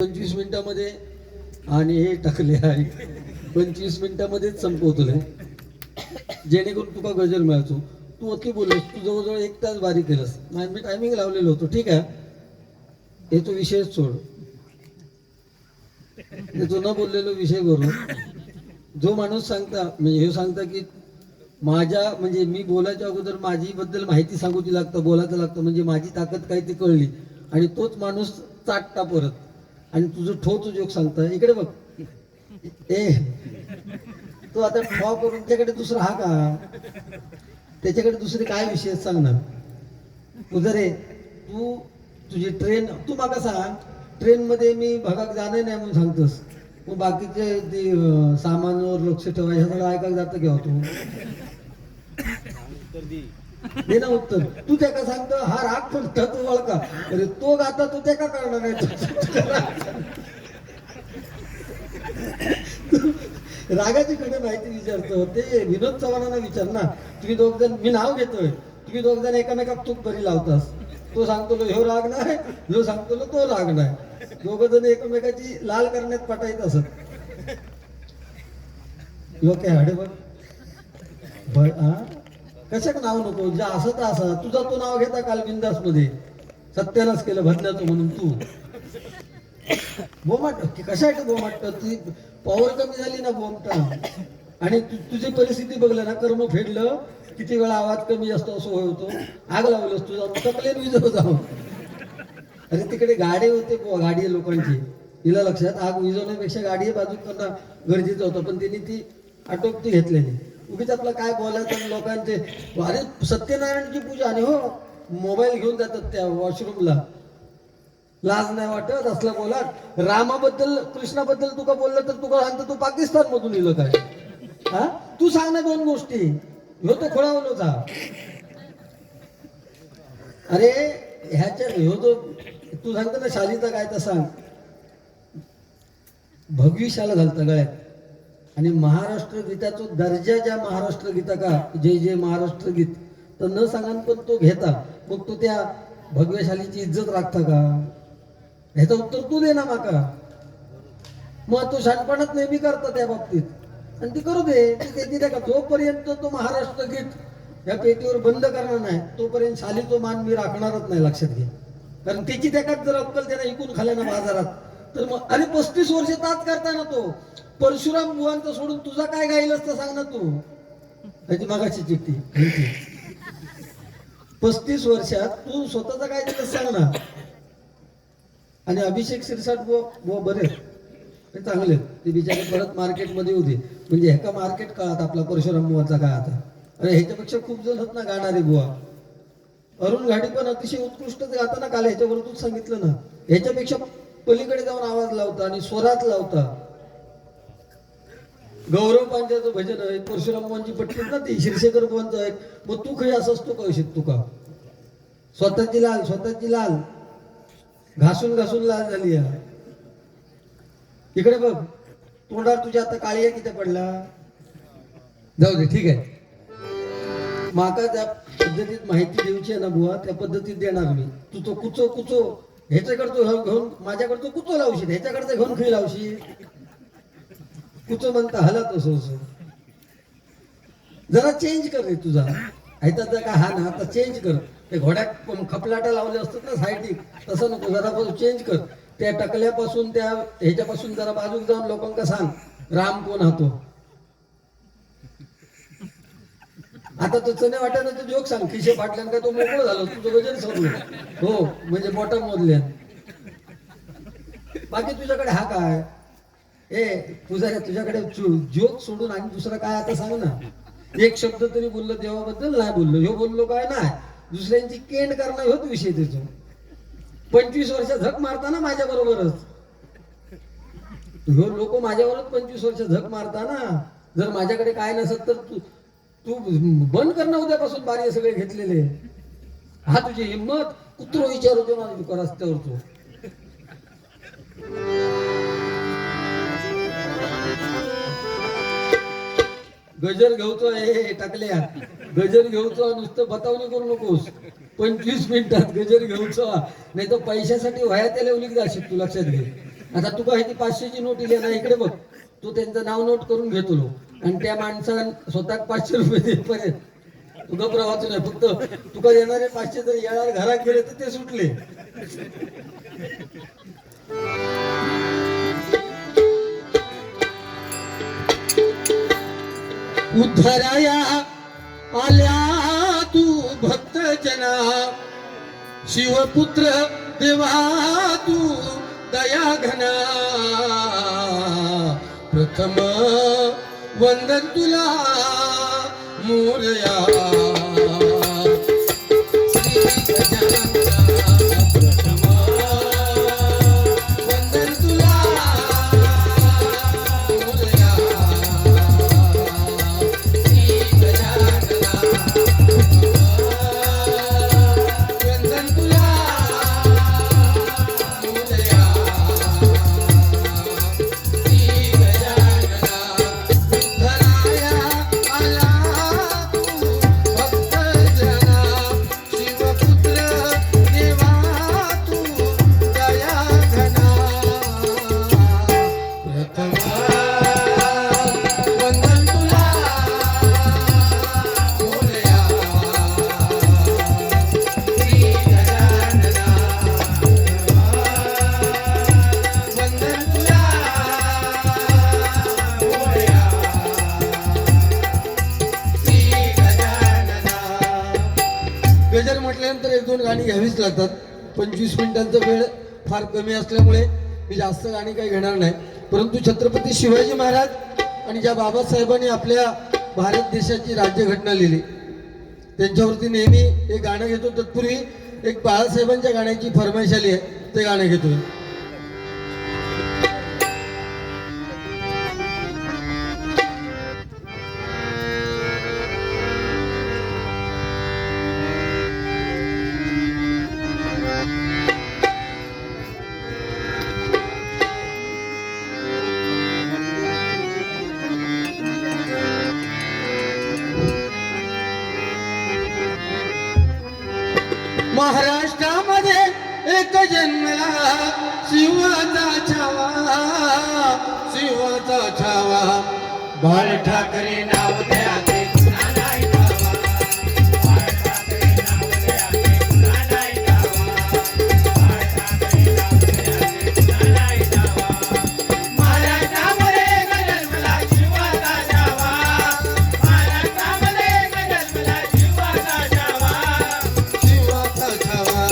25 मिनिटांमध्ये आणि हे टाकले आहे 25 मिनिटांमध्येच संपवतोय जेणेकरून तुका गजर मिळायचो. तू अति बोललोस, तू जवळजवळ 1 तास बारी केलंस. मी टायमिंग लावलेलो होतो. ठीक आहे, हे तो विषय सोड, तो न बोललेलो विषय करू. जो माणूस सांगता म्हणजे हे सांगता की माझ्या म्हणजे मी बोलायच्या अगोदर माझी बद्दल माहिती सांगू ती लागतं, बोलायचं लागतं, म्हणजे माझी ताकद काय ती कळली, आणि तोच माणूस चाटता परत आणि तुझं ठोच जोक सांगता. इकडे बघ, ए तो आता ठो करून त्याकडे दुसरा हा का, त्याच्याकडे दुसरे काय विषय सांगणार. तुझं रे तू तुझी ट्रेन तू माका सांग, ट्रेन मध्ये मी भागाक जाणार नाही म्हणून सांगतोस, मग बाकीचे ते सामानावर लक्ष ठेवा ह्या सगळं ऐकायला जातं किंवा तू दे ना उत्तर. तू त्याका सांगतो हा राग पण तू ओळखा, अरे तो गाता तू त्याका करणार आहे. रागाची कडे माहिती विचारतो ते विनोद चव्हाणांना विचार ना. तुम्ही दोघ जण, मी नाव घेतोय, तुम्ही दोघ जण एकामेकात तूप बरी लावतास. तो सांगतो ह्यो राग नाही, ह्यो सांगतो तो राग नाही, दोघ जण एकमेकाची लाल करण्यात पटायत असत. लोक हाडे बघ कशाक नाव नको, ज्या असं तर असा तुझा तो नाव घेता काल बिंदास मध्ये सत्यानाच केलं भरण्याचं म्हणून तू बोमाट कशासाठी बोमाट. ती पॉवर कमी झाली ना बोमटा, आणि तुझी परिस्थिती बघलं ना, कर्म फेडलं, किती वेळा आवाज कमी असतो असं होतो, आग लावलंस तुझा तकलेन विजव जाऊ. अरे तिकडे गाडी होते, गाडी आहे लोकांची, तिला लक्षात आग विजवण्यापेक्षा गाडी बाजू करणं गरजेचं होतं, पण त्यांनी ती आटोपती घेतलेली. उगीच आपलं काय बोलायचं लोकांचे. अरे सत्यनारायणची पूजा, आणि हो मोबाईल घेऊन जातात त्या वॉशरूमला, लाज नाही वाटत असलं बोला. रामाबद्दल कृष्णाबद्दल तुका बोललं तर तुका सांगतो तू पाकिस्तान मधून लिहिलं काय. हा तू सांग ना 2 गोष्टी, ह्यो तो खोळावलोचा. अरे ह्याच्या ह्यो जो तू सांगतो ना शालीचा काय तर सांग, भगवी शाला घालता गळ्यात, आणि महाराष्ट्र गीताचा दर्जा ज्या महाराष्ट्र गीता का जय जय महाराष्ट्र गीत तर न सांगा पण तो घेता, मग तो त्या भगव्यशालीची इज्जत राखता का. ह्याचं उत्तर तू दे ना माका. मग तो शहाणपणात नेहमी करता त्या बाबतीत, आणि ती करू दे, त्याची का जोपर्यंत तो महाराष्ट्र गीत या पेटीवर बंद करणार नाही तोपर्यंत शालीचा मान मी राखणारच नाही, लक्षात घे. कारण त्याची त्याच्यात जर अक्कल त्याला इकून खाल्या ना बाजारात तर मग. अरे 35 वर्ष ताच करता ना तो परशुराम बुवांचं सोडून तुझा काय गाईल असतं सांग ना तू. त्याची मागाची चिठ्ठी 35 वर्षात तू स्वतःचा काय दिलं सांग ना. आणि अभिषेक शिरसाट बुवा बरे ते चांगले, ते बिचारे परत मार्केटमध्ये होते, म्हणजे ह्याका मार्केट काळात आपला परशुराम बुवाचा काय आता. अरे ह्याच्यापेक्षा खूप जण होत ना गाणारे बुवा. अरुण घाडी पण अतिशय उत्कृष्ट गाता ना, काल ह्याच्यावर तूच सांगितलं ना, ह्याच्यापेक्षा पलीकडे जाऊन आवाज लावता आणि स्वरात लावता. गौरव पांड्याचं भजन आहे, परशुराम बुवांची पट्टी ना ती शिरशेकर बुवांचं आहे. मग तू खरी असं असतो का तुका स्वतःची लाल घासून घासून लाल झाली आहे. इकडे बघ, तोंडावर तुझ्या आता काळी आहे किती पडला. जाऊ दे, ठीक आहे. माका त्या पद्धतीत माहिती द्यायची आहे ना बुवा, त्या पद्धतीत देणार मी. तू तो कुचो ह्याच्याकडचं घेऊन माझ्याकडचं कुचो लावशील, ह्याच्याकडचं घेऊन खी लावशील. कुचो म्हणता हलत असं जरा चेंज कर रे तुझा. ऐकता का हा ना, आता चेंज कर. ते घोड्यात खपलाटा लावले असतात ना साईडिक, तसं नको, जरा चेंज कर. त्या टकल्यापासून त्या ह्याच्यापासून जरा बाजूक जाऊन लोकांना सांग राम कोण हा तो. आता तो चणे वाट्यानं जोक सांग, खिशे फाटल्यान का तो मोकळं झालं, तुझं वजन सोडलं हो, म्हणजे बॉटम मोडल्या. बाकी तुझ्याकडे हा काय तुझ्याकडे जोक सोडून आणि दुसरं काय आता सांग ना. एक शब्द तरी बोललो देवाबद्दल नाही बोललो, ह्यो बोललो काय नाही, दुसऱ्यांची केंड करणं होत विषय त्याचा. 25 वर्ष झक मारताना माझ्या बरोबरच ह्यो लोक माझ्यावरच 25 वर्ष झक मारताना. जर माझ्याकडे काय नसत तर तू बंद करणं उद्यापासून बारी सगळे घेतलेले. हा तुझी हिंमत कुत्रो विचारतो ना रस्त्यावर तू. गजर घेऊचो हे टाकल्या, गजर घेऊचो नुसतं बतावणी करू नकोस. 25 मिनिटात गजर घेऊचो, नाही तर पैशासाठी वया त्याला उलीक जाशील तू, लक्षात घे. आता तू काय ती 500ची नोट इली ना, इकडे बघ. तू त्यांचं नाव नोट करून घेतो आणि त्या माणसाला स्वतः 500 रुपये देईपर्यंत तुझं प्रवाच नाही. फक्त तुका येणारे 500 जर येणार घरात गेले तर ते सुटले. उद्धराया आल्या तू भक्त जना, शिवपुत्र देवा तू दया घना. प्रथम वंदन तुला मोरया श्री गजानना. प्रथम वंदन तुला मोरया श्री गजानना. वंदन तुला मोरया श्री गजानना. उद्धराया आला तू भक्त जना, शिवपुत्र देवा तू दया घना. प्रथम वंदन तुला मोरया श्री गजानना. वंदन तुला मोरया श्री गजानना. गजर म्हटल्यानंतर एक दोन गाणी घ्यावीच लागतात. 25 मिनिटांचा वेळ फार कमी असल्यामुळे मी जास्त गाणी काही घेणार नाही. परंतु छत्रपती शिवाजी महाराज आणि ज्या बाबासाहेबांनी आपल्या भारत देशाची राज्यघटना लिहिली त्यांच्यावरती नेहमी एक गाणं घेतो. तत्पूर्वी एक बाळासाहेबांच्या गाण्याची फरमाईश आली आहे, ते गाणं घेतोय. महाराष्ट्रामध्ये एक जन्मला शिवाचा छावा, शिवाचा छावा. बाळ ठाकरे नाव द्याचे कुणालाही ठावा, बाळ ठाकरे नाव द्याचे कुणालाही ठावा, बाळ ठाकरे नाव द्याचे कुणालाही ठावा. महाराष्ट्रामध्ये एक जन्मला शिवाचा छावा, महाराष्ट्रामध्ये एक जन्मला शिवाचा छावा, शिवाचा छावा.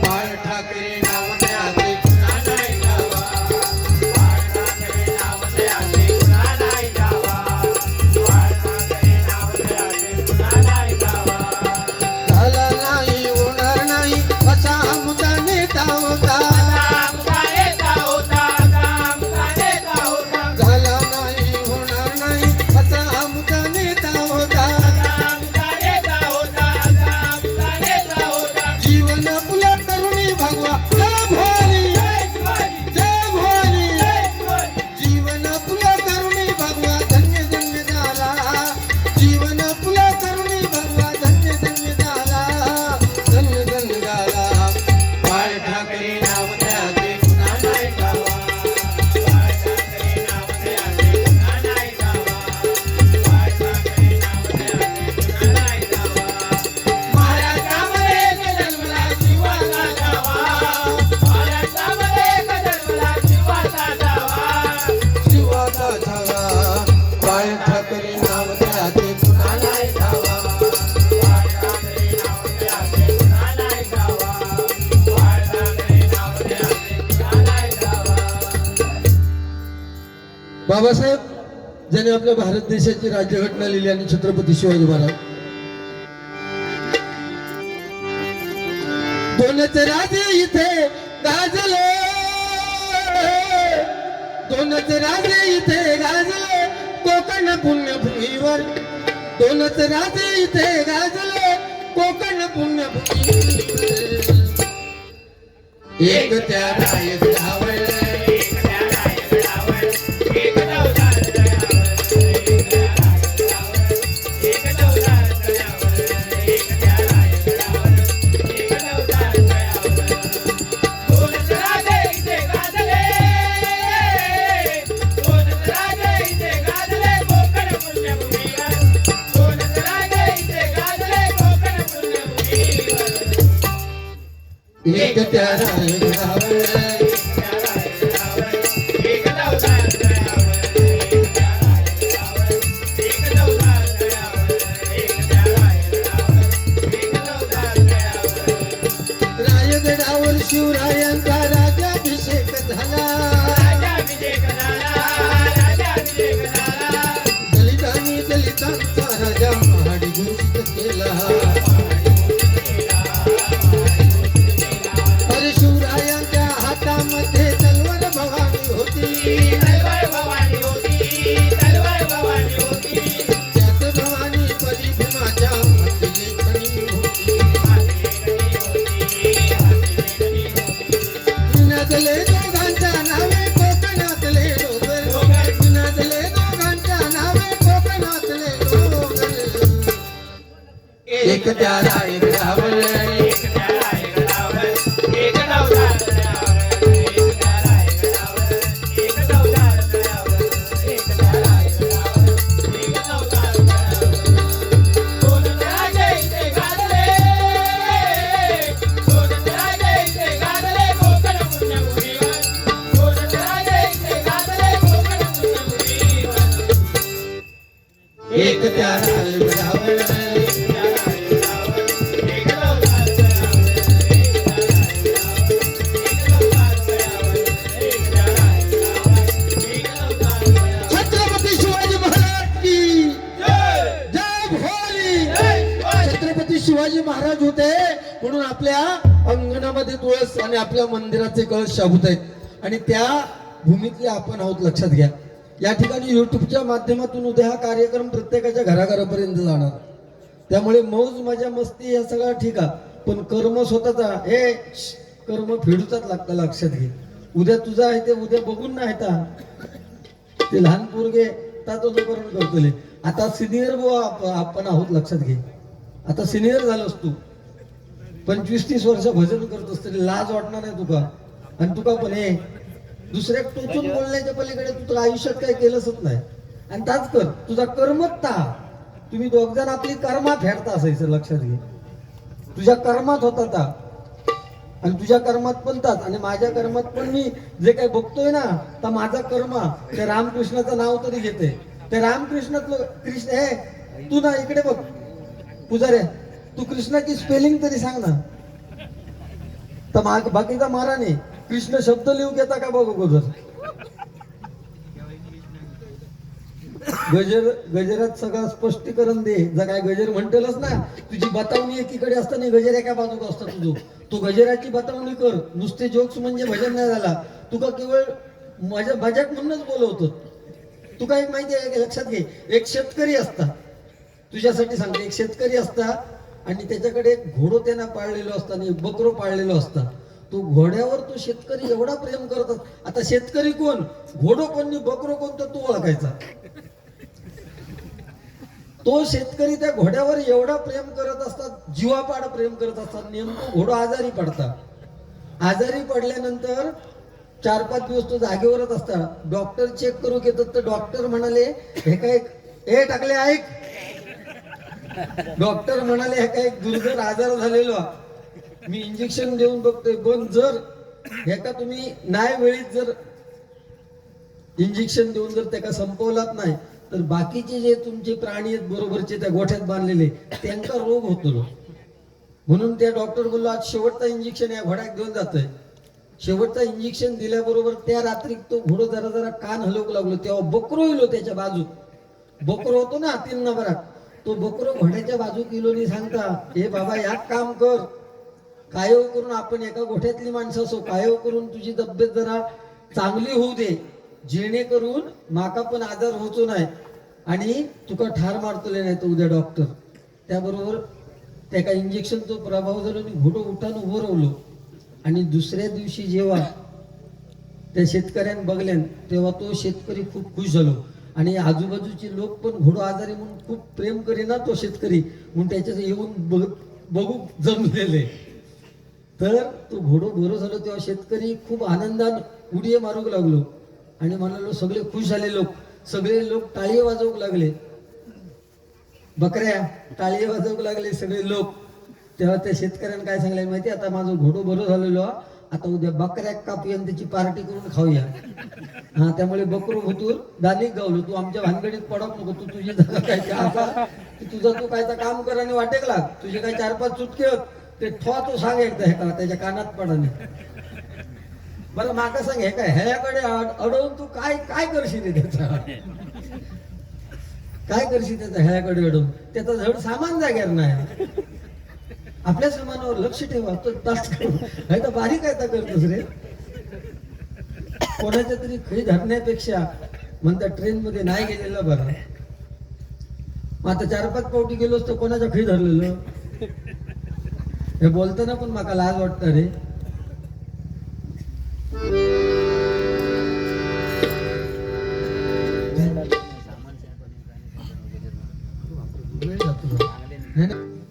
बाळ ठाकरे नाव द्याचे कुणालाही ठावा, बाळ ठाकरे नाव द्याचे कुणालाही ठावा, बाळ ठाकरे नाव द्याचे कुणालाही ठावा. झाला नाही होणार नाही असा मुद्दा नेता होता, झाला नाही होणार नाही असा मुद्दा नेता होता. जीवन फुला तरुणी भगवा जय भवानी, जय भवानी. जीवन फुला तरुणी भगवा धन्य धन्य झाला, जीवन फुला तरुणी भगवा धन्य धन्य झाला, धन्य धन्य झाला. बाळ ठाकरे नाव द्याचे कुणालाही ठावा, बाळ ठाकरे नाव द्याचे कुणालाही ठावा, बाळ ठाकरे नाव द्याचे कुणालाही ठावा. महाराष्ट्रामध्ये एक जन्मला शिवाचा छावा, महाराष्ट्रामध्ये एक जन्मला शिवाचा छावा, शिवाचा छावा. बाळ ठाकरे नाव द्याचे कुणालाही ठावा, बाळ ठाकरे नाव द्याचे कुणालाही ठावा, बाळ ठाकरे नाव द्याचे कुणालाही ठावा. बाबासाहेब ज्याने आपल्या भारत देशाची राज्यघटना लिहिली आणि छत्रपती शिवाजी महाराज दोनच राजे इथे गाजले, दोनच राजे इथे गाजले कोकण पुण्यभूमीवर, दोनच राजे इथे गाजले कोकण पुण्यभूमीवर. एक त्या रायगडावर, एक त्या रायगडावर, एक चौदार तळ्यावर, एक त्या रायगडावर, एक चौदार तळ्यावर, एक त्या रायगडावर, एक चौदार तळ्यावर. दोनच राजे इथे गाजले, त्या रायगडावर रायगडावर शिवरायांचा राज्याभिषेक झाला दलितांनी दलितांचा राजा महाडी घोषित केला अरे शिवरायांच्या हातामध्ये तलवार भवानी होती त्यात भवानी परी भीमाच्या हाती लेखणी होती पुण्यातले दोघांच्या नावे कोकणातले डोंगर पुण्यातले दोघांच्या नावे कोकणातले डोंगर एक त्या रायगडावर एक त्या रायगडावर छत्रपती शिवाजी महाराज की जय भोली छत्रपती शिवाजी महाराज होते म्हणून आपल्या अंगणामध्ये तुळस आणि आपल्या मंदिराचे कळस शाबूत आहेत आणि त्या भूमीतले आपण आहोत लक्षात घ्या या ठिकाणी युट्यूबच्या माध्यमातून उद्या हा कार्यक्रम प्रत्येकाच्या घराघरापर्यंत जाणार त्यामुळे मौज मजा मस्ती या सगळा ठीक आहे पण कर्म स्वतःचा हे कर्म फेडूचाच लागतं लक्षात घे उद्या तुझा आहे ते उद्या बघून नाही ते लहान पोरगे अनुकरण करतले आता सिनियर आपण आहोत लक्षात घे आता सिनियर झालोस तू 25-30 वर्ष भजन करतोस तरी लाज वाटणार नाही तुका आणि तुका पण हे दुसऱ्या टोचून बोलण्याच्या पलीकडे तू तर आयुष्यात काही केलंच नाही आणि ताच कर तुझा कर्मच ता तुम्ही दोघजण आपली कर्मा फेडता असायचं लक्षात घे तुझ्या कर्मात होता ता आणि तुझ्या कर्मात पण ताच आणि माझ्या कर्मात पण मी जे काही बघतोय ना तर माझा कर्मा त्या रामकृष्णाचं नाव तरी घेते त्या रामकृष्णातलं कृष्ण हे तू ना इकडे बघ पुजारे तू कृष्णाची स्पेलिंग तरी सांग ना तर बाकीचा मारा नाही कृष्ण शब्द लिहू घेता का बघ अगोदर गजरात सगळं स्पष्टीकरण दे जर काय गजर म्हणतेलच ना तुझी बतावणी एकीकडे असताना गजर एका बाजूला असता तुझं तू गजराची बतावणी कर नुसते जोक्स म्हणजे भजन नाही झाला तुका केवळ मजाक म्हणूनच बोलवतो तू काय माहिती आहे का लक्षात घे एक शेतकरी असता तुझ्यासाठी सांगते एक शेतकरी असता आणि त्याच्याकडे एक घोडो त्यांना पाळलेलो असता आणि एक बकरो पाळलेलो असता तो घोड्यावर तो शेतकरी एवढा प्रेम करत आता शेतकरी कोण घोडो कोण बकरो कोण तर तो ओळखायचा तो शेतकरी त्या घोड्यावर एवढा प्रेम करत असतात जीवापाड प्रेम करत असतात नेमकं घोडो आजारी पडतात आजारी पडल्यानंतर 4-5 दिवस तो जागेवरच असतात डॉक्टर चेक करू घेतात तर डॉक्टर म्हणाले हे काय हे टाकले ऐक डॉक्टर म्हणाले हे काय दुर्धर आजार झालेलो मी इंजेक्शन देऊन बघतोय पण जर हे का तुम्ही नाही वेळीत जर इंजेक्शन देऊन जर त्याला संपवलात नाही तर बाकीचे जे तुमचे प्राणी आहेत बरोबरचे त्या गोठ्यात बांधलेले त्यांचा रोग होतो म्हणून त्या डॉक्टर बोललो आज शेवटचा इंजेक्शन या घोड्यात घेऊन जातोय शेवटचा इंजेक्शन दिल्याबरोबर त्या रात्री तो घोडो जरा जरा कान हलवू लागलो तेव्हा बकरो येलो त्याच्या बाजू बकरो होतो ना 3 नंबरात तो बकरो घोड्याच्या बाजू किलोनी सांगता हे बाबा याक काम कर कायव करून आपण एका गोठ्यातली माणसं असो कायव करून तुझी तब्येत जरा चांगली होऊ दे जेणेकरून माका पण आजार होतो नाही आणि तुका ठार मारतले नाही तर उद्या डॉक्टर त्याबरोबर त्या इंजेक्शनचा प्रभाव झाला आणि घोडो उठान उभं राहिलो आणि दुसऱ्या दिवशी जेव्हा त्या शेतकऱ्याने बघल्यान तेव्हा तो शेतकरी खूप खुश झालो आणि आजूबाजूचे लोक पण घोडो आजारी म्हणून खूप प्रेम करेना तो शेतकरी म्हणून त्याच्या येऊन बघू जमलेले तर तो घोडो बरं झालो तेव्हा शेतकरी खूप आनंदाने उडी मारू लागलो आणि म्हणालो सगळे खुश झाले लोक सगळे लोक टाळी वाजवू लागले बकऱ्या टाळी वाजवू लागले सगळे लोक तेव्हा त्या शेतकऱ्यानं काय सांगलं माहिती, आता माझं घोडं बरं झालेलो हा. आता उद्या बकऱ्या कापूया आणि त्याची पार्टी करून खाऊया. हा, त्यामुळे बकरू भुतूर दानिक गावलो, तू आमच्या भानगडीत पडत नको, तू तुझी जागा काय आता तुझं तू कायचं काम कर आणि वाटेक लाग. तुझे काय 4-5 चुटके होत ते ठोवा तू सांग एकदा, हे का त्याच्या कानात पडणे. बरं माका सांग, हे काय ह्याकडे अडवून तू काय काय करशील रे त्याचा, काय करशील त्याचा ह्याकडे अडवून? त्याचा धड सामान जाग्यावर नाही. आपल्या सामानावर लक्ष ठेवा. तो तास तर बारीक काय तर करतोस रे. कोणाच्या तरी खळी धरण्यापेक्षा म्हणता ट्रेन मध्ये नाही गेलेलं बरं. मग आता 4-5 पावटी गेलोस तर कोणाच्या खळी धरलेलं. हे बोलताना पण माका लाज वाटतं रे.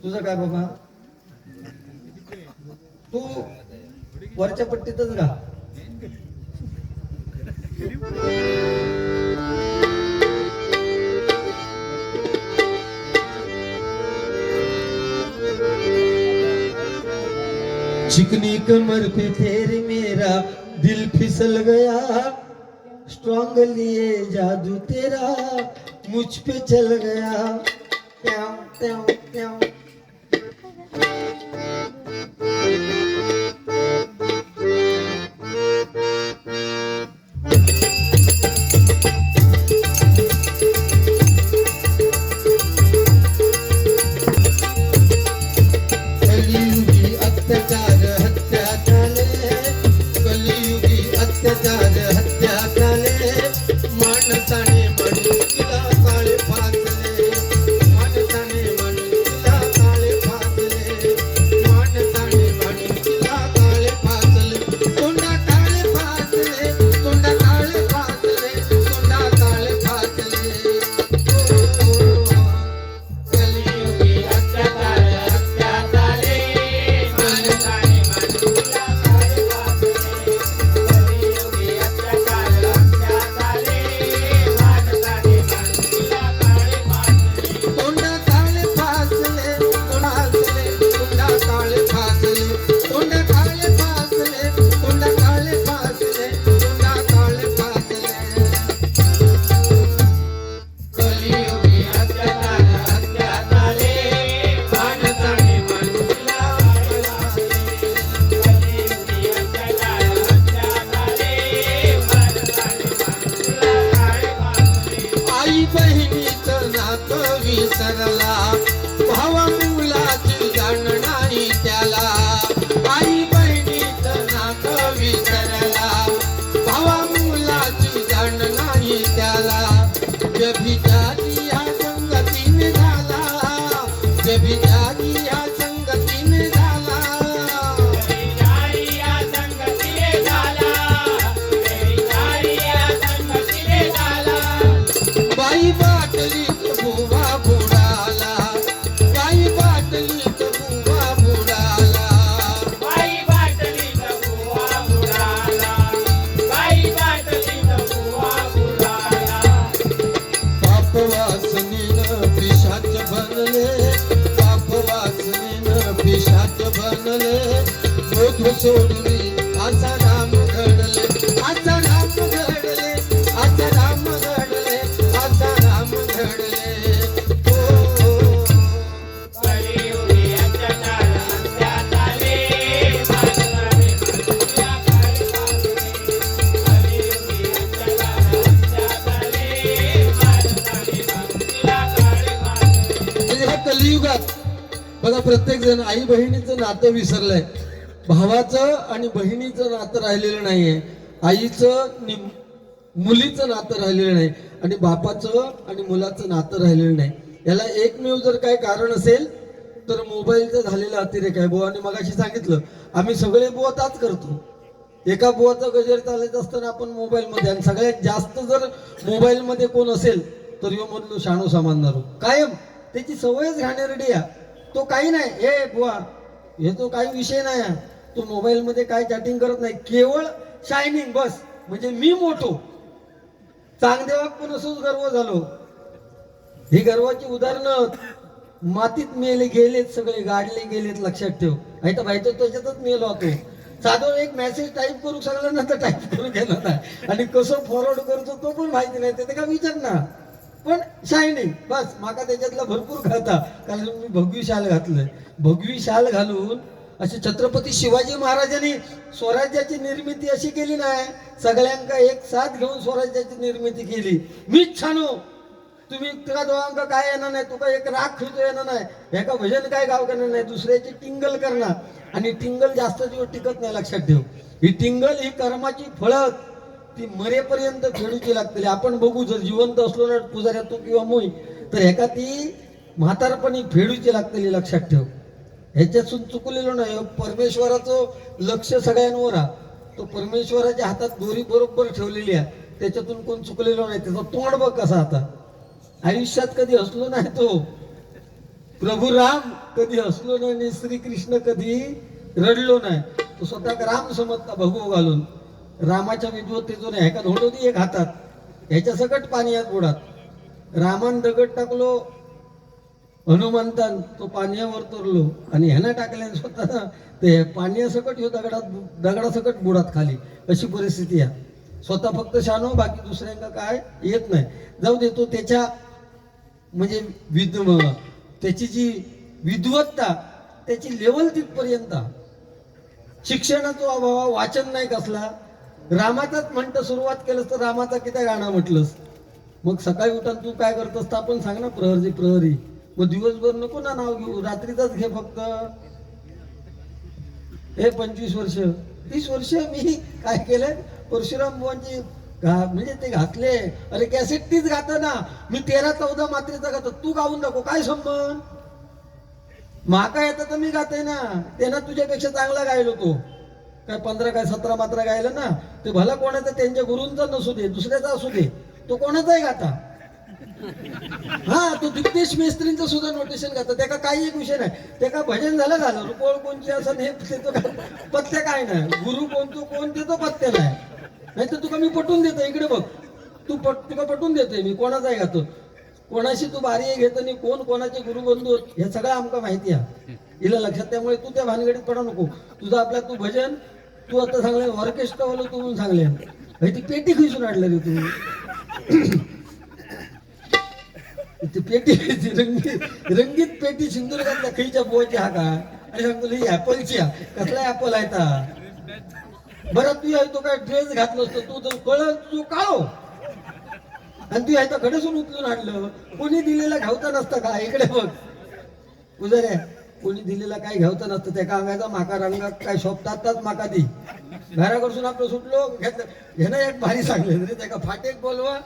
तुझं काय बाबा, तू वरच्या पट्टीतच गा. चिकनी कमर पे फिर मेरा दिल फिसल गया, स्ट्रॉन्ग लिए जादू तेरा मुझ पे चल गया. त्यों त्यों त्यों. विसरला भावा मुलाची जाण नाही त्याला. आई बहिणीचं नातं विसरला भावा मुलाची जाण नाही त्याला. व्यभिचारी हा संगतीने झाला, व्यभिचारी हा संगतीने झाला. बाई बाटलीत बुवा बुडाला, बाई बाटलीत बुवा बुडाला. बाई बाटलीत बुवा बुडाला, बाई बाटलीत बुवा बुडाला. पाप वासनीनं पिशाच बनले, पाप वासनीनं पिशाच बनले. बोध सोडली असा राम घडले, असा राम घडले, असा राम घडले, असा राम घडले. कलियुगी अत्याचार अंत्यात आले, मानवाने मनुष्या काळे पावले. कलियुगी अत्याचार अंत्यात आले, मानवाने मनुष्या काळे पावले. म्हणजे ह्या कलियुगात बघा प्रत्येक जण आई बहिणीचं नातं विसरलंय. भावाचं आणि बहिणीचं नातं राहिलेलं नाहीये, आईचं आणि मुलीचं नातं राहिलेलं नाही, आणि बापाचं आणि मुलाचं नातं राहिलेलं नाही. याला एकमेव जर काय कारण असेल तर मोबाईलचा झालेला अतिरेक आहे. बुवाने मगाशी सांगितलं, आम्ही सगळे बुवा ताच करतो. एका बुवाचा गजर चालत असताना आपण मोबाईलमध्ये, आणि सगळ्यात जास्त जर मोबाईलमध्ये कोण असेल तर यो मधलो शाणो समजणार कायम. त्याची सवयच घाणेरडी आहे. तो काही नाही, हे बुवा हे तो काही विषय नाही आहे. तो मोबाईलमध्ये काय चॅटिंग करत नाही, केवळ शायनिंग बस. म्हणजे मी मोठो, चांगदेवाक पण असंच गर्व झालो. ही गर्वाची उदाहरणं मातीत मेले गेलेत सगळे, गाडले गेलेत, लक्षात ठेव. नाही तर माहिती त्याच्यातच मेलो होतो. साधं एक मेसेज टाईप करू सगळ्यांना तर टाईप करू गेला नाही, आणि कसं फॉरवर्ड करतो तो पण माहिती नाही. ते का विचार ना, पण शायनिंग बस माका त्याच्यातला भरपूर कळता. कारण मी भगवी शाल घातलंय. भगवी शाल घालून असे छत्रपती शिवाजी महाराजांनी स्वराज्याची निर्मिती अशी केली नाही, सगळ्यांका एक साथ घेऊन स्वराज्याची निर्मिती केली. मीच छानो, तुम्ही तुका दोघांका काय येणार नाही, तुका एक राग खिळतो येणार नाही, ह्याका भजन काय गाव करणार नाही, दुसऱ्याची टिंगल करणार. आणि टिंगल जास्त दिवस टिकत नाही, लक्षात ठेव. ही टिंगल ही कर्माची फळं ती मरेपर्यंत फेडूची लागते. आपण बघू, जर जिवंत असलो ना पुजाऱ्या तू किंवा मोई, तर ह्याका ती म्हातारपणी फेडूची लागते, लक्षात ठेव. ह्याच्यातून चुकलेलो नाही. परमेश्वराचं लक्ष सगळ्यांवर आहे. तो परमेश्वराच्या हातात दोरी बरोबर ठेवलेली आहे, त्याच्यातून कोण चुकलेलो नाही. त्याचा तोंड बघ कसा आता. आयुष्यात कधी हसलो नाही तो प्रभू राम, कधी हसलो नाही, आणि श्रीकृष्ण कधी रडलो नाही. तो स्वतः राम समजता भगव घालून. रामाच्या विद्वत्तेतून ह्याका धोंडोदी एक हातात, ह्याच्या सकट पाण्यात बुडात. रामान दगड टाकलो हनुमंतान, तो पाण्यावर तरलो, आणि ह्यानं टाकल्या स्वतः ते पाण्यासकट ह्यो दगडासकट बुडात खाली. अशी परिस्थिती आहे. स्वतः फक्त शानो, बाकी दुसऱ्यांना काय येत नाही. जाऊ दे. तो त्याच्या म्हणजे त्याची जी विद्वत्ता, त्याची लेवल तिथपर्यंत. शिक्षणाचा अभाव, वाचन नाही कसला. रामाचाच म्हणतं सुरुवात केलंस तर रामाचा किती गाणं म्हटलंस. मग सकाळी उठून तू काय करतस तर आपण सांग ना, प्रहरी प्रहरी. मग दिवसभर नको ना नाव घेऊ, रात्रीचाच घे फक्त. हे 25 वर्ष 30 वर्ष मी काय केलंय, परशुराम बुवांची म्हणजे ते घातले. अरे कॅसेट तीच गात ना, मी 13-14 मात्रेचा गातो, तू गाऊन दाखव, काय संबंध. माका येतं तर मी गातोय ना, त्यांना तुझ्यापेक्षा चांगला गायलो. तो काय 15 काय 17 मात्रा गायला ना, ते भला कोणाचा त्यांच्या गुरूंचा नसू दे, दुसऱ्याचा असू दे, तो कोणाचाही गाता. हा, तो दिग्देश मेस्त्रींचं सुद्धा नोटेशन गाता. त्याका काही एक विषय नाही. त्याका भजन झालं रुपळ कोणची असं हे पत्ते काय नाही. गुरु कोणतो कोण देतो पत्ते नाही. नाही तर तुका मी पटवून देतो. इकडे बघ, तुका पटवून देतोय मी कोणाचाही गातो. कोणाशी तू बारी घेत आणि कोण कोणाचे गुरुबंधू, हे सगळं आमका माहिती आहे. हिला लक्षात. त्यामुळे तू त्या भानगडीत पडा नको. तुझं आपल्या तू भजन, तू आता सांगले ऑर्केस्ट्रा वाला, तू म्हणून सांगले ती पेटी खिसून आणलं रे तू. ती पेटी रंगीत पेटी सिंधुदुर्गातल्या खैच्या बोची हा का, आणि सांगतो ही ऍपलची हा. कसला ऍपल आहे ता. बरं तू तो काय ड्रेस घातलं असतं, तू तर कळ तू काळो, आणि तू ह्याचा खडसून उचलून आणलं. कोणी दिलेला घावता नसतं का. इकडे बघ पुजाऱ्या, कोणी दिलेला काय घ्यावता नसतं. त्या अंगाचा माका रंगात काय शोभतातच माका दी. घराकडसून आपलं सुटलो घेतलं. ह्यानं एक भारी सांगले रे, त्या फाटेक बोलवा.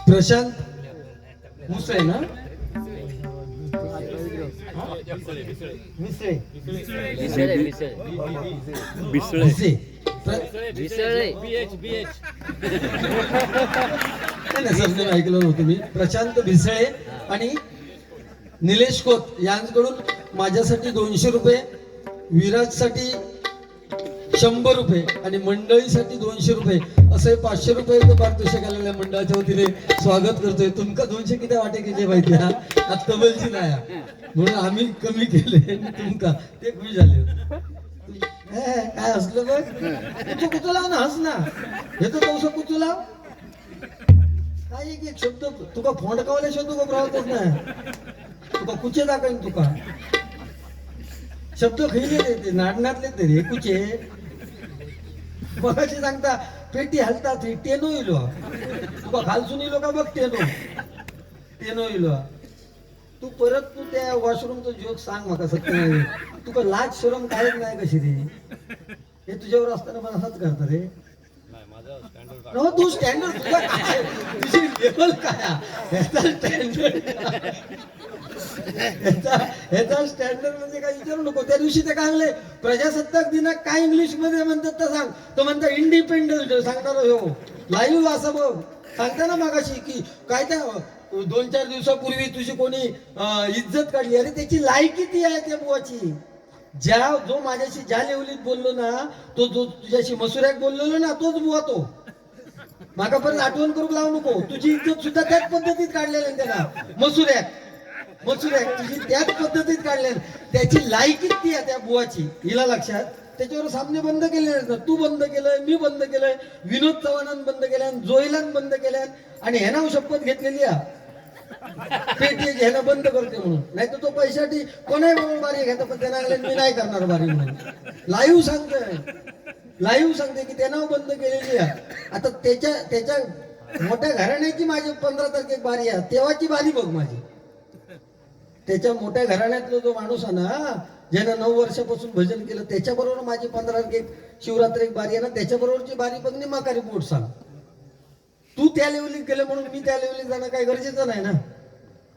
प्रशांत मुसळे ना, मिसळे ऐकलं नव्हतं मी. प्रशांत भिसळे आणि निलेश खोत यांच्याकडून माझ्यासाठी 200 रुपये, विराजसाठी 100 रुपये आणि मंडळीसाठी 200 रुपये, असे 500 रुपये पारितोषिक आलेल्या मंडळाच्या वतीने स्वागत करतोय. तुमका 200 किती वाटे केले माहिती हा, तबलची नाही म्हणून आम्ही कमी केले. तुमका ते खुश झाले. काय हसलं बघ, तू कुचू लाव ना, हस ना. हे तर तसं कुचू लाव. काय एक शब्द तुका फोंडकावल्याशिवाय तुका राहतच नाही. तुका कुचे दाखवेन. तुका शब्द खैले ते नाडण्यातले तरी हे कुचे बघायचे सांगता. पेटी हलतात टेनो इलो, तुका खालसून इलो का बघ. टेनो इलो. तू परत तू त्या वॉशरूमचं जोक सांग मला. सत्य तुका लाज शरम कायच नाही कशी रे. हे तुझ्यावर असताना मला असंच करतात रे. तू स्टँडर्ड तुझा काय, तुझी लेवल काय, ह्याचा स्टँडर्ड म्हणजे काय विचारू नको. त्या दिवशी ते काय म्हणले, प्रजासत्ताक दिनात काय इंग्लिश मध्ये म्हणतात तर सांग. तो म्हणता इंडिपेंडन्स डे. सांगणार हो लाईव्ह असं बघ. सांगता ना मागाशी की काय त्या 2-4 दिवसापूर्वी तुझी कोणी इज्जत काढली. अरे त्याची लायकी ती आहे त्या बुवाची. जो माझ्याशी ज्या लेवलीत बोललो ना, तो जो तुझ्याशी मसुऱ्यात बोललेलो ना, तोच बुवा तो. माका परत आठवण करून लावू नको. तुझी इज्जत सुद्धा त्याच पद्धतीत काढलेली आहे त्याला. मसुऱ्यात तुझी त्याच पद्धतीत काढलेली. त्याची लायकीच ती आहे त्या बुवाची. हिला लक्षात. त्याच्यावर सामने बंद केले ना. तू बंद केलंय, मी बंद केलंय, विनोद चव्हाणान बंद केल्या, जोयलान बंद केल्या, आणि ह्यानं शपथ घेतलेली आहे पेटी घ्यायला बंद करते म्हणून. नाही तर तो पैशासाठी कोणाही म्हणून बारी घेतो, पण त्यांना मी नाही करणार बारी म्हणून. लाईव्ह सांगते की त्यानं बंद केलेली आहे. आता त्याच्या मोठ्या घराण्याची माझी 15 तारखेक बारी आहे. तेव्हाची बारी बघ माझी. त्याच्या मोठ्या घराण्यातला जो माणूस आहे ना, ज्यानं 9 वर्षापासून भजन केलं, त्याच्याबरोबर माझी 15 तारखेक शिवरात्री बारी आहे ना, त्याच्याबरोबरची बारी बघ नि माका रिपोर्ट सांग. तू त्या लेवलीत गेले म्हणून मी त्या लेवलीत जाणं काही गरजेचं नाही ना.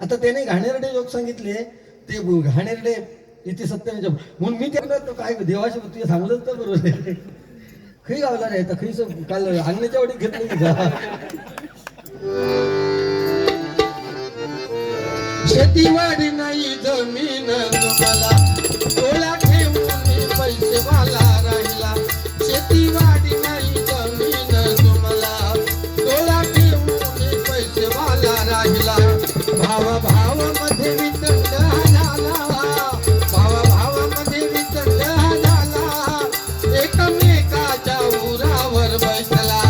आता त्याने घाणेरडे लोक सांगितले, ते घाणेरडे इथे सत्याच्या म्हणून मी त्यांना काय देवाशी तुझे सांगलंच तर बरोबर आहे. खरी गावला रे, खरी काल आणण्याच्या वडीत घेतलं की जा. शेतीवाडी नाही जमीन तुम्हाला, डोळा ठेवून पैसे वाला राहिला. शेतीवाडी नाही जमीन तुम्हाला, डोळा ठेवून पैसे वाला राहिला. भाव मध्ये वितंड झाला, भाव मध्ये वितंड झाला. एकमेकाच्या उरावर बैठला,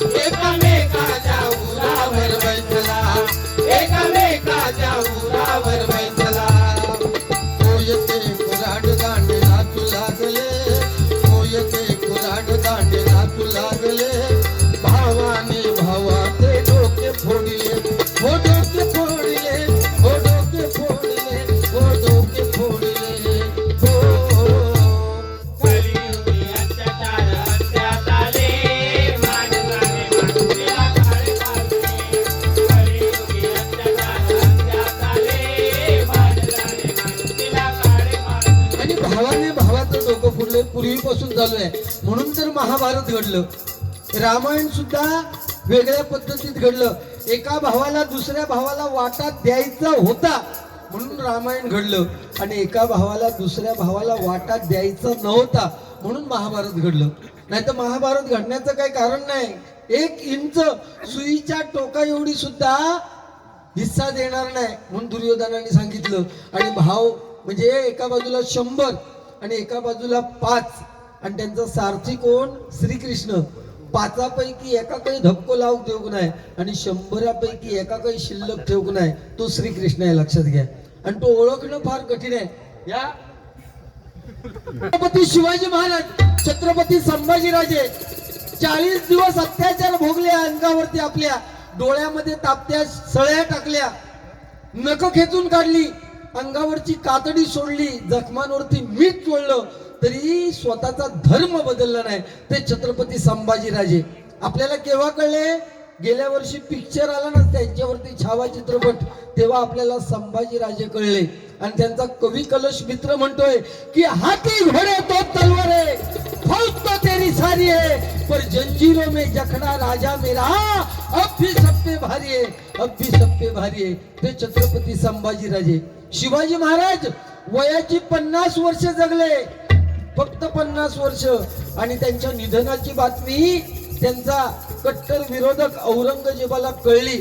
एकमेकाच्या उरावर बैठला, एकमेकाच्या उरावर बैठला. तो येते कुऱ्हाड दांडे नाचू लागले, तो येते कुऱ्हाड दांडे नाचू लागले. भावाने भावाचे डोके फोडले, हो डोके फोडले, हो डोके फोडले, हो डोके फोडले. कलियुगी अत्याचार अंत्यात आले, माणसाने माणुसकीला काळे फासले. कलियुगी अत्याचार अंत्यात आले, माणसाने माणुसकीला काळे फासले. आणि भावाने भावाचं डोकं फोडलं पूर्वीपासून चालू आहे. म्हणून तर महाभारत घडलं. रामायण सुद्धा वेगळ्या पद्धतीत घडलं. एका भावाला दुसऱ्या भावाला वाटा द्यायचा होता म्हणून रामायण घडलं, आणि एका भावाला दुसऱ्या भावाला वाटा द्यायचा नव्हता म्हणून महाभारत घडलं. नाही तर महाभारत घडण्याचं काही कारण नाही. 1 इंच सुईच्या टोका एवढी सुद्धा हिस्सा देणार नाही म्हणून दुर्योधनाने सांगितलं. आणि भाव म्हणजे एका बाजूला 100 आणि एका बाजूला 5, आणि त्यांचा सारथी कोण? श्रीकृष्ण. 5पैकी एका काही धक्को लावूक देऊ नाही, आणि 100पैकी एका काही शिल्लक ठेवू नाही. तो श्रीकृष्ण आहे, लक्षात घ्या. आणि तो ओळखणं फार कठीण आहे. या छत्रपती शिवाजी महाराज, छत्रपती संभाजीराजे 40 दिवस अत्याचार भोगले. अंगावरती आपल्या डोळ्यामध्ये तापत्या सळ्या टाकल्या, नख खेचून काढली, अंगावरची कातडी सोडली, जखमांवरती मीठ चोळलं, तरी स्वतःचा धर्म बदलला नाही. ते छत्रपती संभाजीराजे. आपल्याला केव्हा कळले? गेल्या वर्षी पिक्चर आला ना त्यांच्यावरती छावा चित्रपट, तेव्हा आपल्याला संभाजीराजे कळले. आणि त्यांचा कवी कलश मित्र म्हणतोय की हाथी घोडे तो तलवारे, फौज तो तेरी सारी है, पर जंजीरों में जखना राजा मेरा, अब भी सब पे भारी है, अब भी सब पे भारी है. ते छत्रपती संभाजीराजे. शिवाजी महाराज वयाची 50 वर्ष जगले, फक्त 50 वर्ष. आणि त्यांच्या निधनाची बातमी त्यांचा कट्टर विरोधक औरंगजेबाला कळली.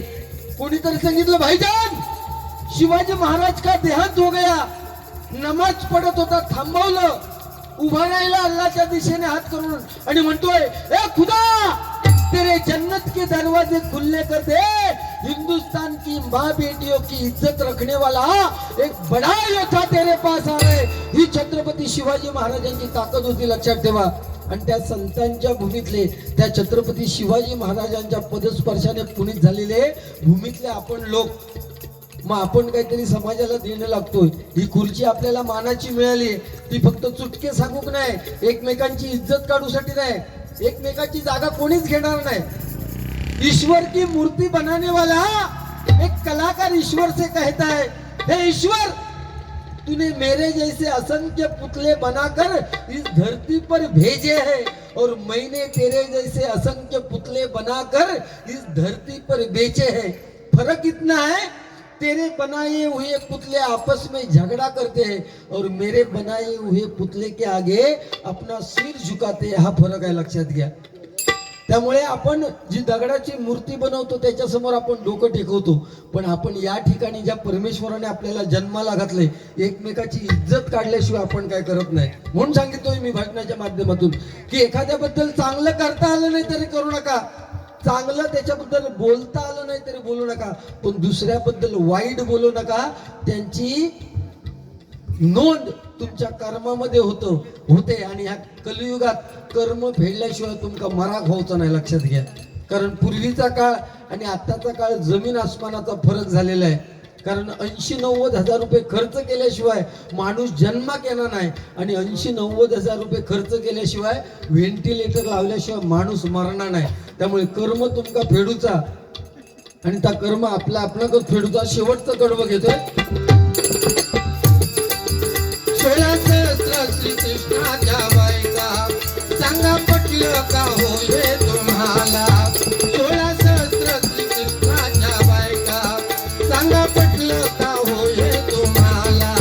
कोणीतरी सांगितलं, भाईजान शिवाजी महाराज का देहांत हो गया. नमाज पडत होता, थांबवलं, उभा राहिला अल्लाहच्या दिशेने हात करून, आणि म्हणतोय, ए खुदा तेरे जन्नत के दरवाजे खुलने कर दे, हिंदुस्तान की माँ बेटियों की इज्जत रखने वाला एक बड़ा योद्धा तेरे पास आ रहे. ही छत्रपती शिवाजी महाराजांची ताकद होती, लक्षात ठेवा. आणि त्या संतांच्या भूमीतले, त्या छत्रपती शिवाजी महाराजांच्या पदस्पर्शाने पुनीत झालेले भूमीतले आपण लोक. मग आपण काहीतरी समाजाला देणं लागतोय. ही खुर्ची आपल्याला मानाची मिळाली, ती फक्त चुटके सांगूक नाही, एकमेकांची इज्जत काढूसाठी नाही, एकमेकाची जागा कोणीच घेणार नाही. ईश्वर की मूर्ति बनाने वाला एक कलाकार ईश्वर से कहता है, हे ईश्वर तूने मेरे जैसे असंख्य पुतले बनाकर इस धरती पर भेजे हैं, और मैंने तेरे जैसे असंख्य पुतले बनाकर इस धरती पर बेचे हैं. फर्क इतना है, तेरे बनाए हुए पुतले आपस में झगड़ा करते हैं, और मेरे बनाए हुए पुतले के आगे अपना सिर झुकाते हैं. हा फरक आहे, लक्षात घ्या. त्यामुळे आपण जी दगडाची मूर्ती बनवतो त्याच्यासमोर आपण डोकं टेकवतो, पण आपण या ठिकाणी ज्या परमेश्वराने आपल्याला जन्माला घातले एकमेकाची इज्जत काढल्याशिवाय आपण काय करत नाही. म्हणून सांगितलोय मी भाषणाच्या माध्यमातून की एखाद्याबद्दल चांगलं करता आलं नाही तरी करू नका, चांगलं त्याच्याबद्दल बोलता आलं नाही तरी बोलू नका, पण दुसऱ्याबद्दल वाईट बोलू नका. त्यांची नोंद तुमच्या कर्मामध्ये होते आणि ह्या कलियुगात कर्म फेडल्याशिवाय तुमका मराक व्हायचा नाही, लक्षात घ्या. कारण पूर्वीचा काळ आणि आत्ताचा काळ जमीन आसमानाचा फरक झालेला आहे. कारण 80-90 हजार रुपये खर्च केल्याशिवाय माणूस जन्माक येणार नाही आणि 80-90 हजार रुपये खर्च केल्याशिवाय व्हेंटिलेटर लावल्याशिवाय माणूस मरणार नाही. त्यामुळे कर्म तुमका फेडूचा आणि त्या कर्म आपला फेडूचा. शेवटचं कडवं घेतोय. 16 सहस्र श्रीकृष्णाच्या बायका सांगा पटलं का होय तुम्हाला. 16 सहस्र श्रीकृष्णाच्या बायका सांगा पटलं का होय तुम्हाला.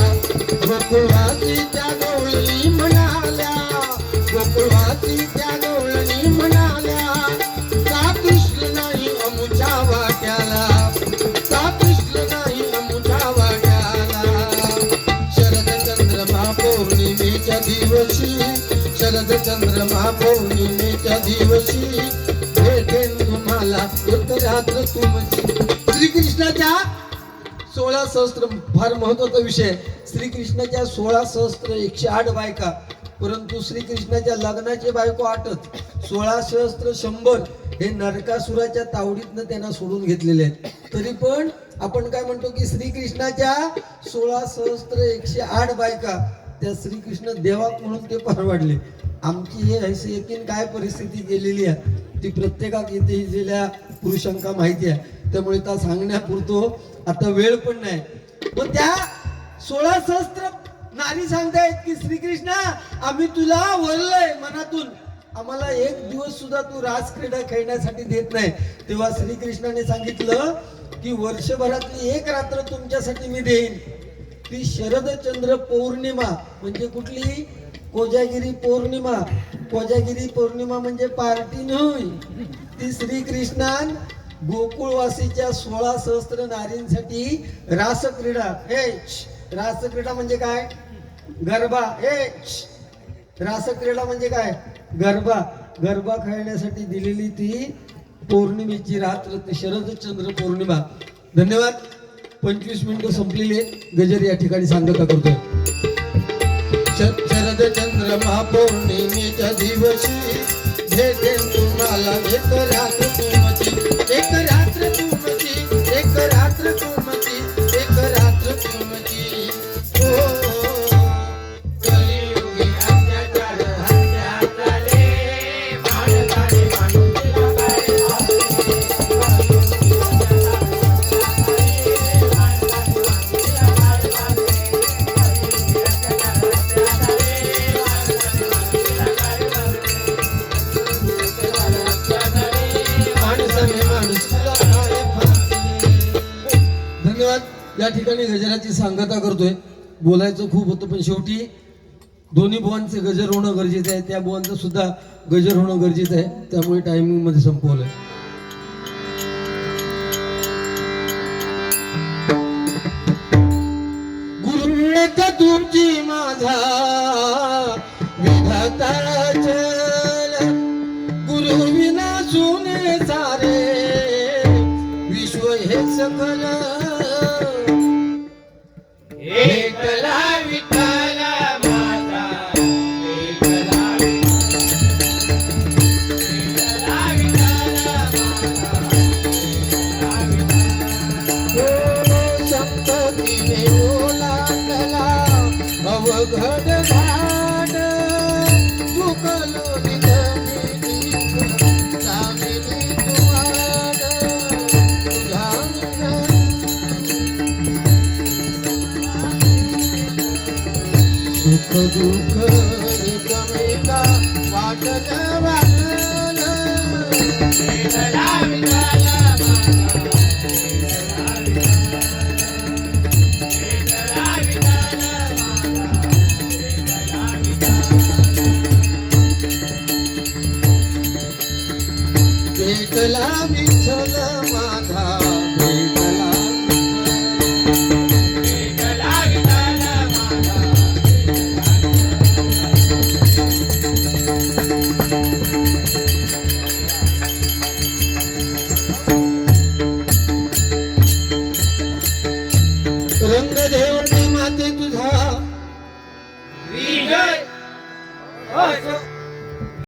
गोकुळवासी त्या गवळणी म्हणाल्या, गोकुळवासी त्या गवळणी म्हणाल्या, का कृष्ण नाही अमुच्या वाट्याला, का कृष्ण नाही अमुच्या वाट्याला. शरद चंद्रमा पौर्णिमेच्या दिवशी, शरद चंद्रमा पौर्णिमेच्या दिवशी भेटेन तुम्हाला एक रात्र तुमची. श्रीकृष्णाच्या 16 सहस्त्र फार महत्वाचा विषय. श्रीकृष्णाच्या 16 सहस्त्र 108 बायका, परंतु श्रीकृष्णाच्या लग्नाचे बायको 8च. 16 सहस्त्र 100 हे नरकासुराच्या तावडीतनं त्यांना सोडून घेतलेले आहेत. तरी पण आपण काय म्हणतो की श्रीकृष्णाच्या 16 सहस्त्र 108 बायका त्या श्रीकृष्ण देवाक म्हणून ते परवडले. आमची हे ऐसे एकीन काय परिस्थिती गेलेली आहे ती प्रत्येकाक इथे गेलेल्या पुरुषांका माहिती आहे. त्यामुळे त्या सांगण्यापुरतो आता वेळ पण नाही. पण त्या 16 सहस्त्र नारी सांगतायत की श्रीकृष्णा आम्ही तुला वरलंय मनातून, आम्हाला एक दिवस सुद्धा तू रास क्रीडा खेळण्यासाठी देत नाही. तेव्हा श्रीकृष्णाने सांगितलं की वर्षभरातली एक रात्र तुमच्यासाठी मी देईन. ती शरद चंद्र पौर्णिमा म्हणजे कुठली, कोजागिरी पौर्णिमा. कोजागिरी पौर्णिमा म्हणजे पार्टी नाही, ती श्रीकृष्णान गोकुळवासीच्या 16 सहस्त्र नारींसाठी रासक्रीडा. रासक्रीडा म्हणजे काय, गरबा. रासक्रीडा म्हणजे काय, गरबा. गरबा खेळण्यासाठी दिलेली ती पौर्णिमेची रात्र, ती शरद चंद्र पौर्णिमा. धन्यवाद. 25 मिनिटं संपलेली आहेत. गजर या ठिकाणी सांगता करतोय. शरद चंद्र महापौर्णिमेच्या दिवशी भेटेन तुम्हाला एक रात्र तुमची, एक रात्र तुमची, एक रात्र तुमची, एक रात्र तुमची. ओ कलियुगी अत्याचार हत्या झाले, माणसाने माणुसकीला काय धन्यवाद. या ठिकाणी गजराची सांगता करतोय. बोलायचं खूप होतं पण शेवटी दोन्ही बुवांचे गजर होणं गरजेचं आहे, त्या बुवांचं सुद्धा गजर होणं गरजेचं आहे. त्यामुळे टायमिंग मध्ये संपवलंय. गुरुवेत तुमची माझा विधाता चल, गुरु विना सुने सारे विश्व हे सकल. एकला विठ्ठल माझा, एकला सप्ततीने ओलांडला अवघड घाट, चुकलो सुख दुःख एकमेका वाटलं वाटलं. एकला विठ्ठल माझा.